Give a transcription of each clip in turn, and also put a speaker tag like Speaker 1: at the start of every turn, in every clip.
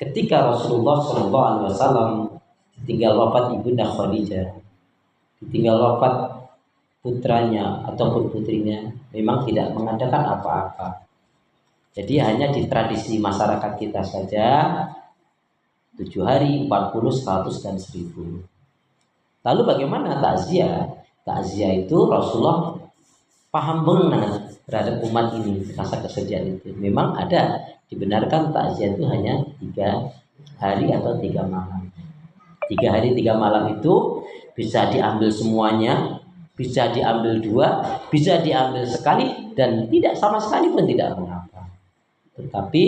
Speaker 1: ketika Rasulullah SAW tinggal wafat ibunda Khadijah, tinggal wafat putranya ataupun putrinya, memang tidak mengadakan apa-apa. Jadi hanya di tradisi masyarakat kita saja 7 hari, 40, 100 dan 1000. Lalu bagaimana takziah? Takziah itu Rasulullah paham benar terhadap umat ini, rasa kesedihan itu. Memang ada, dibenarkan takziah itu hanya 3 hari atau 3 malam. 3 hari 3 malam itu bisa diambil semuanya, bisa diambil 2, bisa diambil sekali, dan tidak sama sekali pun tidak mengapa. Tetapi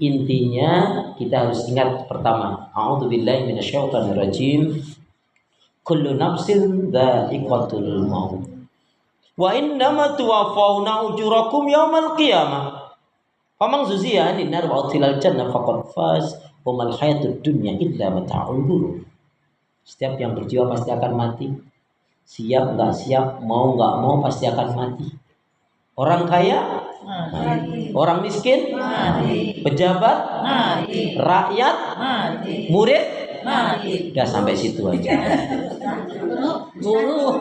Speaker 1: intinya kita harus ingat pertama, a'udzubillahi minasyaitonirrajim, kullu nafsin dha'iqatul maut wa innama tuwaffawna ujurakum yaumal qiyamah faman zuziya 'anil nar wa udkhilal jannah faqad faz wa mal hayatud dunya illa mata'ul ghurur. Setiap yang berjiwa pasti akan mati. Siap enggak siap, mau enggak mau pasti akan mati. Orang kaya mati. Orang miskin mati. Pejabat mati. Rakyat mati. Murid mati. Udah sampai situ aja. Guru.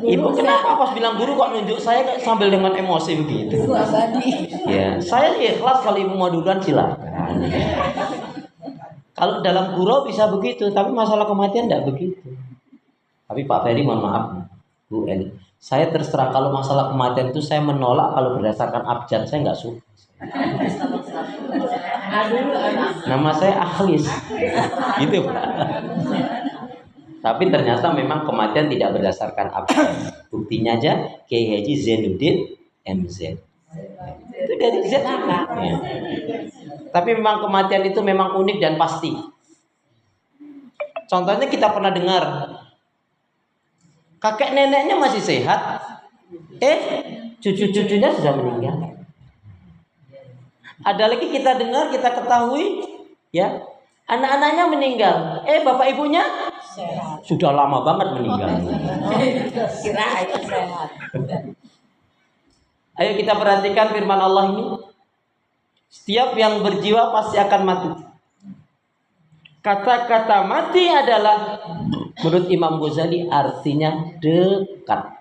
Speaker 1: Ibu kenapa pas bilang guru kok nunjuk saya sambil dengan emosi begitu? Ya, saya ikhlas kalau ibu mau duluan silakan. Kalau dalam guru bisa begitu, tapi masalah kematian tidak begitu. Tapi Pak Ferry mohon maaf, Bu Eli, saya terserah kalau masalah kematian itu saya menolak kalau berdasarkan abjad, saya nggak suka. Nama saya Akhlis, gitu Pak. Tapi ternyata memang kematian tidak berdasarkan abjad. Buktinya aja Kiai Haji Zainuddin MZ. Itu dari Z ya. Tapi memang kematian itu memang unik dan pasti. Contohnya kita pernah dengar kakek neneknya masih sehat, cucu-cucunya sudah meninggal. Ada lagi kita dengar, kita ketahui, ya, anak-anaknya meninggal, bapak ibunya sehat. Sudah lama banget meninggal. Sehat. Ayo kita perhatikan firman Allah ini. Setiap yang berjiwa pasti akan mati. Kata-kata mati adalah menurut Imam Ghazali artinya dekat.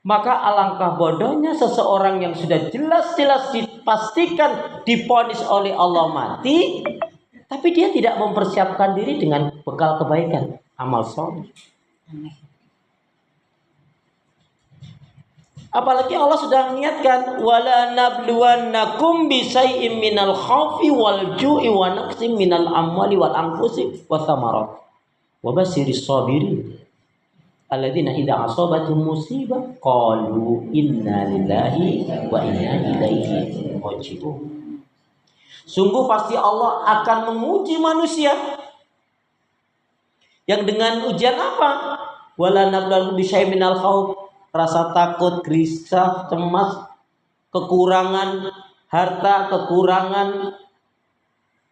Speaker 1: Maka alangkah bodohnya seseorang yang sudah jelas-jelas dipastikan divonis oleh Allah mati, tapi dia tidak mempersiapkan diri dengan bekal kebaikan, amal soleh. Apalagi Allah sudah mengingatkan wala nabluwannakum bisyai'im minal khaufi wal ju'i wa naqsim minal amwali wal anfusi wa thamarat wa basyiris sabirin alladzina idza asabatuhum musibah qalu inna lillahi wa inna ilaihi raji'un. Sungguh pasti Allah akan menguji manusia. Yang dengan ujian apa? Wala nabluwannakum bisyai'im minal khauf, rasa takut, gelisah, cemas, kekurangan harta, kekurangan,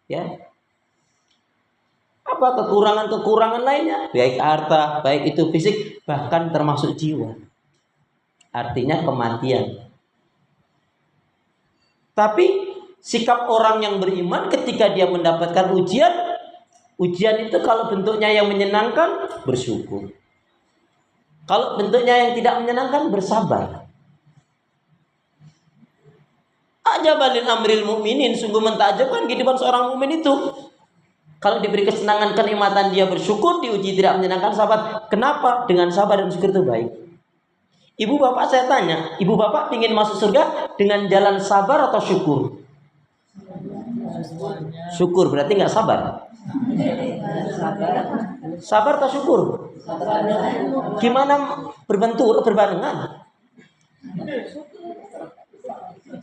Speaker 1: ya, apa kekurangan lainnya, baik harta, baik itu fisik, bahkan termasuk jiwa. Artinya kematian. Tapi sikap orang yang beriman ketika dia mendapatkan ujian itu kalau bentuknya yang menyenangkan, bersyukur. Kalau bentuknya yang tidak menyenangkan, bersabar. Ajabalil amril mu'minin, sungguh mentakjubkan kehidupan seorang mukmin itu. Kalau diberi kesenangan, kenikmatan, dia bersyukur. Diuji tidak menyenangkan, sabar. Kenapa? Dengan sabar dan syukur itu baik. Ibu bapak saya tanya, ibu bapak ingin masuk surga dengan jalan sabar atau syukur? Syukur, berarti nggak sabar. Sabar atau syukur? Gimana berbarengan?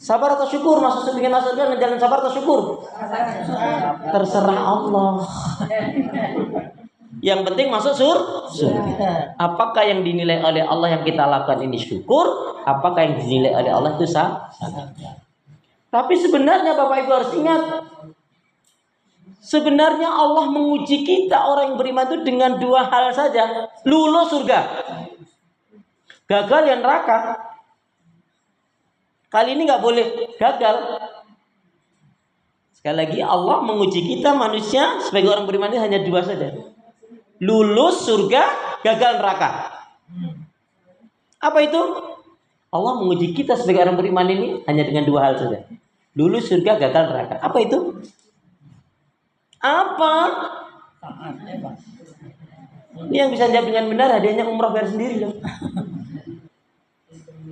Speaker 1: Sabar atau syukur? Ingin masuk dengan jalan sabar atau syukur? Terserah Allah. Yang penting masuk surga. Apakah yang dinilai oleh Allah yang kita lakukan ini syukur? Apakah yang dinilai oleh Allah itu sah? Tapi sebenarnya Bapak Ibu harus ingat, sebenarnya Allah menguji kita orang yang beriman itu dengan 2 hal saja. Lulus surga, gagal yang neraka. Kali ini nggak boleh gagal. Sekali lagi, Allah menguji kita manusia sebagai orang beriman ini hanya dua saja. Lulus surga, gagal neraka. Apa itu? Allah menguji kita sebagai orang beriman ini hanya dengan dua hal saja. Lulus surga, gagal neraka. Apa itu? Apa? Ini yang bisa jawab dengan benar, hadiahnya umrah bayar sendiri dong.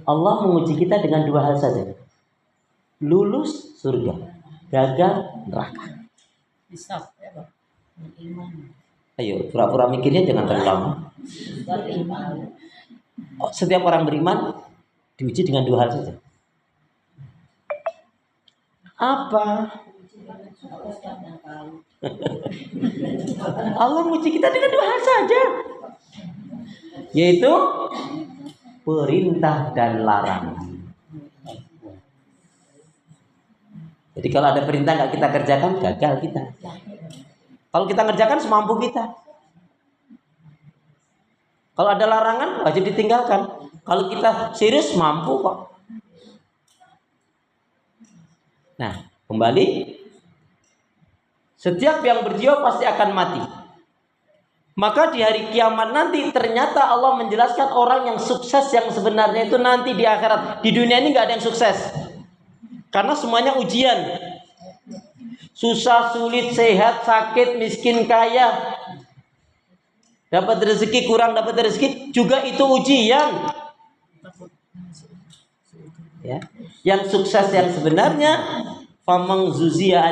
Speaker 1: Allah menguji kita dengan dua hal saja. Lulus surga, gagal neraka. Ayo, pura-pura mikirnya jangan terlalu lama. Setiap orang beriman diuji dengan dua hal saja. Apa? Allah menguji kita dengan dua hal saja, yaitu perintah dan larangan. Jadi kalau ada perintah nggak kita kerjakan, gagal kita. Kalau kita kerjakan semampu kita. Kalau ada larangan, wajib ditinggalkan. Kalau kita serius, mampu kok. Nah, kembali. Setiap yang berjiwa pasti akan mati. Maka di hari kiamat nanti ternyata Allah menjelaskan orang yang sukses yang sebenarnya itu nanti di akhirat. Di dunia ini nggak ada yang sukses. Karena semuanya ujian. Susah, sulit, sehat, sakit, miskin, kaya. Dapat rezeki, kurang dapat rezeki, juga itu ujian. Ya. Yang sukses yang sebenarnya famang zuzia